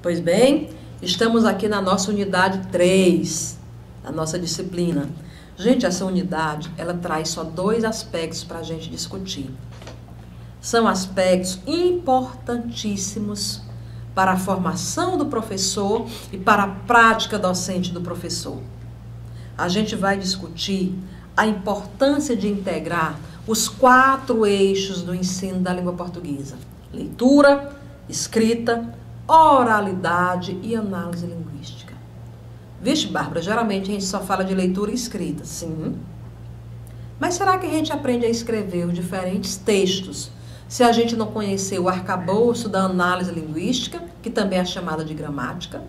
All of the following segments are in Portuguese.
Pois bem, estamos aqui na nossa unidade 3, da nossa disciplina. Gente, essa unidade, ela traz só 2 aspectos para a gente discutir. São aspectos importantíssimos para a formação do professor e para a prática docente do professor. A gente vai discutir a importância de integrar os 4 eixos do ensino da língua portuguesa: leitura, escrita, oralidade e análise linguística. Vixe, Bárbara, geralmente a gente só fala de leitura e escrita, sim. Mas será que a gente aprende a escrever os diferentes textos se a gente não conhecer o arcabouço da análise linguística, que também é chamada de gramática?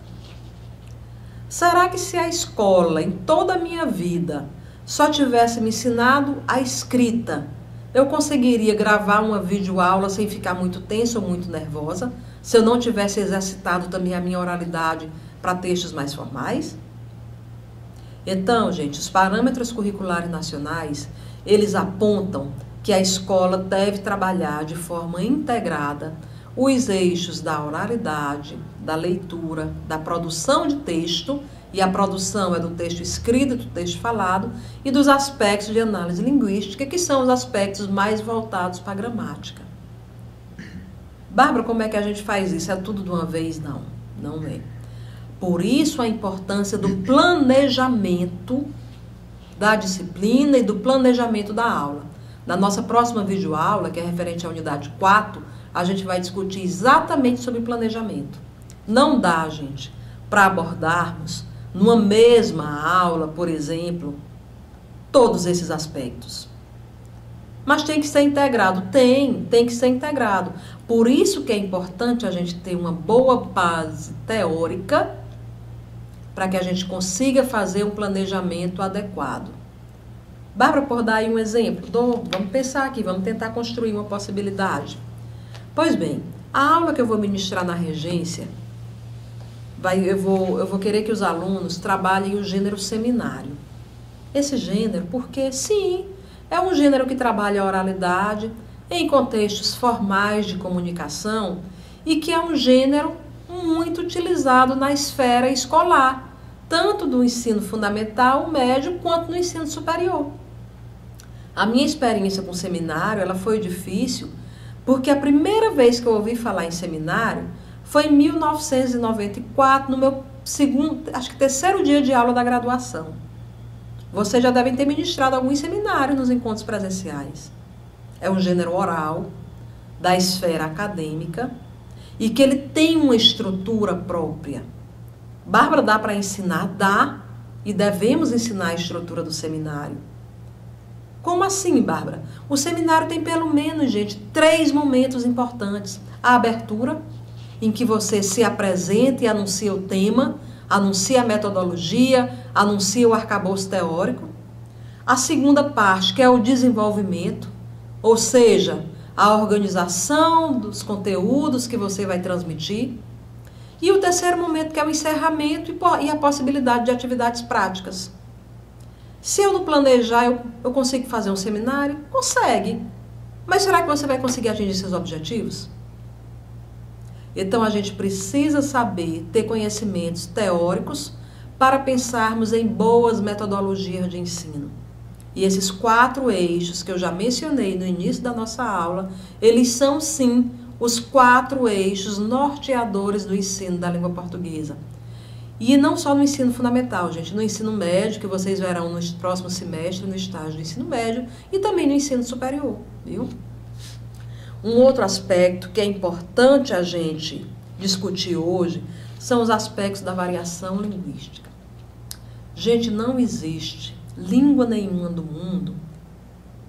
Será que se a escola, em toda a minha vida, só tivesse me ensinado a escrita, eu conseguiria gravar uma videoaula sem ficar muito tensa ou muito nervosa, se eu não tivesse exercitado também a minha oralidade para textos mais formais? Então, gente, os parâmetros curriculares nacionais, eles apontam que a escola deve trabalhar de forma integrada os eixos da oralidade, da leitura, da produção de texto, e a produção é do texto escrito e do texto falado, e dos aspectos de análise linguística, que são os aspectos mais voltados para a gramática. Bárbara, como é que a gente faz isso? É tudo de uma vez? Não, não é. Por isso a importância do planejamento da disciplina e do planejamento da aula. Na nossa próxima videoaula, que é referente à unidade 4, a gente vai discutir exatamente sobre planejamento. Não dá, gente, para abordarmos numa mesma aula, por exemplo, todos esses aspectos. Mas tem que ser integrado. Tem que ser integrado. Por isso que é importante a gente ter uma boa base teórica para que a gente consiga fazer um planejamento adequado. Bárbara, por dar aí um exemplo, vamos pensar aqui, vamos tentar construir uma possibilidade. Pois bem, a aula que eu vou ministrar na regência, eu vou querer que os alunos trabalhem o gênero seminário. Esse gênero, porque sim, é um gênero que trabalha a oralidade em contextos formais de comunicação e que é um gênero muito utilizado na esfera escolar, tanto do ensino fundamental, médio, quanto no ensino superior. A minha experiência com seminário, ela foi difícil, porque a primeira vez que eu ouvi falar em seminário foi em 1994, no meu terceiro dia de aula da graduação. Vocês já devem ter ministrado alguns seminários nos encontros presenciais. É um gênero oral, da esfera acadêmica, e que ele tem uma estrutura própria. Bárbara, dá para ensinar? Dá, e devemos ensinar a estrutura do seminário. Como assim, Bárbara? O seminário tem pelo menos, gente, 3 momentos importantes. A abertura, em que você se apresenta e anuncia o tema, anuncia a metodologia, anuncia o arcabouço teórico. A segunda parte, que é o desenvolvimento, ou seja, a organização dos conteúdos que você vai transmitir. E o terceiro momento, que é o encerramento e a possibilidade de atividades práticas. Se eu não planejar, eu consigo fazer um seminário? Consegue. Mas será que você vai conseguir atingir seus objetivos? Então, a gente precisa saber, ter conhecimentos teóricos para pensarmos em boas metodologias de ensino. E esses 4 eixos que eu já mencionei no início da nossa aula, eles são, sim, os 4 eixos norteadores do ensino da língua portuguesa. E não só no ensino fundamental, gente, no ensino médio, que vocês verão no próximo semestre, no estágio do ensino médio, e também no ensino superior, viu? Um outro aspecto que é importante a gente discutir hoje são os aspectos da variação linguística. Gente, não existe língua nenhuma do mundo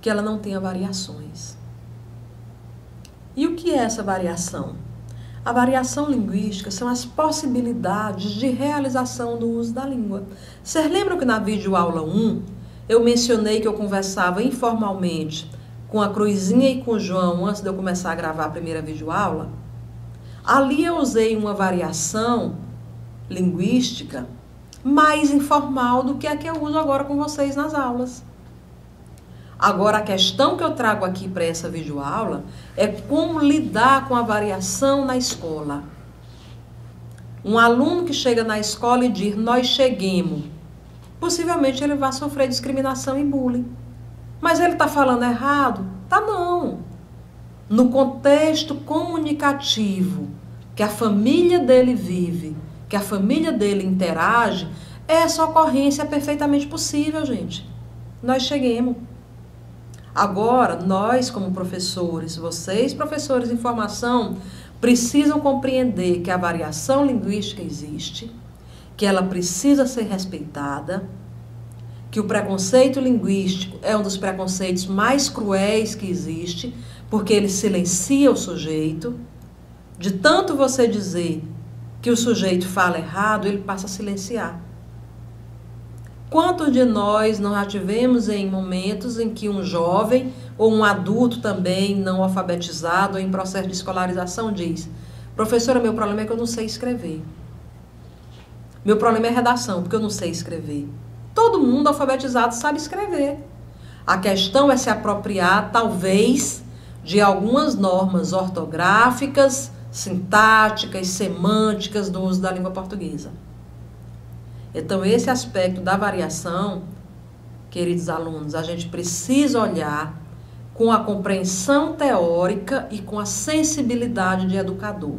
que ela não tenha variações. E o que é essa variação? A variação linguística são as possibilidades de realização do uso da língua. Vocês lembram que na videoaula 1 eu mencionei que eu conversava informalmente com a Cruzinha e com o João antes de eu começar a gravar a primeira videoaula? Ali eu usei uma variação linguística mais informal do que a que eu uso agora com vocês nas aulas. Agora, a questão que eu trago aqui para essa videoaula é como lidar com a variação na escola. Um aluno que chega na escola e diz, nós cheguemos, possivelmente ele vai sofrer discriminação e bullying. Mas ele está falando errado? Tá não. No contexto comunicativo, que a família dele vive, que a família dele interage, essa ocorrência é perfeitamente possível, gente. Nós cheguemos. Agora, nós como professores, vocês professores em formação, precisam compreender que a variação linguística existe, que ela precisa ser respeitada, que o preconceito linguístico é um dos preconceitos mais cruéis que existe, porque ele silencia o sujeito. De tanto você dizer que o sujeito fala errado, ele passa a silenciar. Quantos de nós não já tivemos em momentos em que um jovem ou um adulto também não alfabetizado ou em processo de escolarização diz, professora, meu problema é que eu não sei escrever. Meu problema é redação, porque eu não sei escrever. Todo mundo alfabetizado sabe escrever. A questão é se apropriar, talvez, de algumas normas ortográficas, sintáticas, semânticas do uso da língua portuguesa. Então, esse aspecto da variação, queridos alunos, a gente precisa olhar com a compreensão teórica e com a sensibilidade de educador.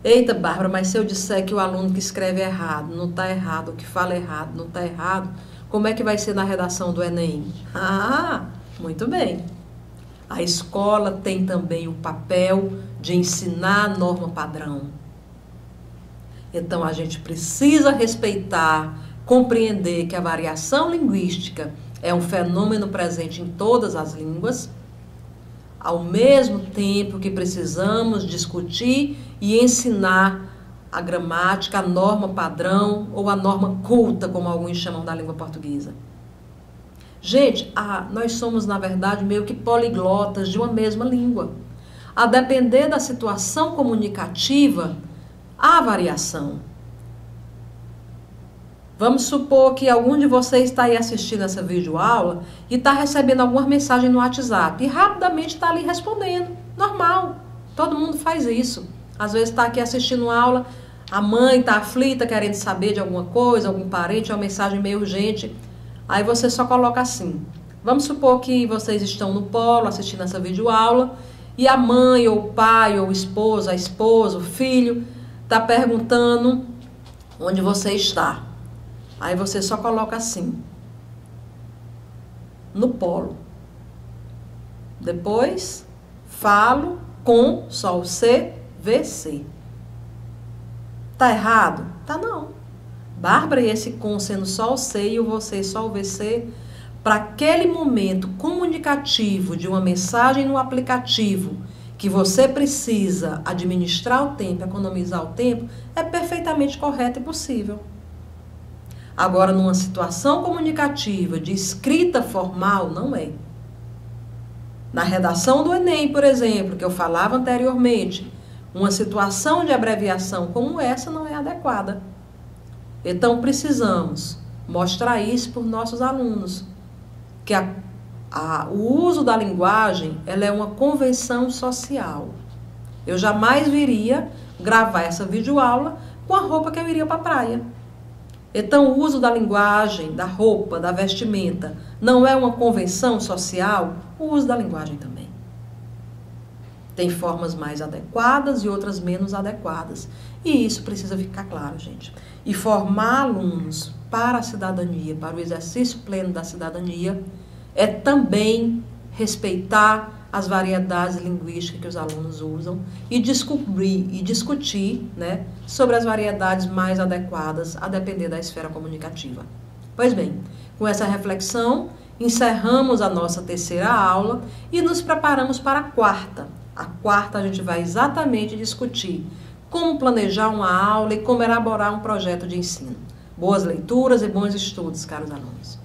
Eita, Bárbara, mas se eu disser que o aluno que escreve errado, não está errado, o que fala errado, não está errado, como é que vai ser na redação do Enem? Ah, muito bem. A escola tem também o papel de ensinar a norma padrão. Então, a gente precisa respeitar, compreender que a variação linguística é um fenômeno presente em todas as línguas, ao mesmo tempo que precisamos discutir e ensinar a gramática, a norma padrão ou a norma culta, como alguns chamam da língua portuguesa. Gente, nós somos, na verdade, meio que poliglotas de uma mesma língua. A depender da situação comunicativa, há variação. Vamos supor que algum de vocês está aí assistindo essa videoaula e está recebendo alguma mensagem no WhatsApp e rapidamente está ali respondendo. Normal, todo mundo faz isso. Às vezes está aqui assistindo aula, a mãe está aflita, querendo saber de alguma coisa, algum parente, uma mensagem meio urgente. Aí você só coloca assim. Vamos supor que vocês estão no polo assistindo essa videoaula e a mãe, ou o pai, ou o esposo, a esposa, o filho, está perguntando onde você está. Aí você só coloca assim, no polo. Depois, falo com só o C, VC. Tá errado? Tá não. Bárbara, e esse com sendo só o C e o você só o VC, para aquele momento comunicativo de uma mensagem no aplicativo, que você precisa administrar o tempo, economizar o tempo, é perfeitamente correto e possível. Agora, numa situação comunicativa de escrita formal, não é. Na redação do Enem, por exemplo, que eu falava anteriormente, uma situação de abreviação como essa não é adequada. Então, precisamos mostrar isso para os nossos alunos, que o uso da linguagem, ela é uma convenção social. Eu jamais viria gravar essa videoaula com a roupa que eu iria para a praia. Então, o uso da linguagem, da roupa, da vestimenta, não é uma convenção social? O uso da linguagem também. Tem formas mais adequadas e outras menos adequadas. E isso precisa ficar claro, gente. E formar alunos para a cidadania, para o exercício pleno da cidadania, é também respeitar as variedades linguísticas que os alunos usam e descobrir e discutir, né, sobre as variedades mais adequadas a depender da esfera comunicativa. Pois bem, com essa reflexão, encerramos a nossa terceira aula e nos preparamos para a quarta. A quarta a gente vai exatamente discutir como planejar uma aula e como elaborar um projeto de ensino. Boas leituras e bons estudos, caros alunos.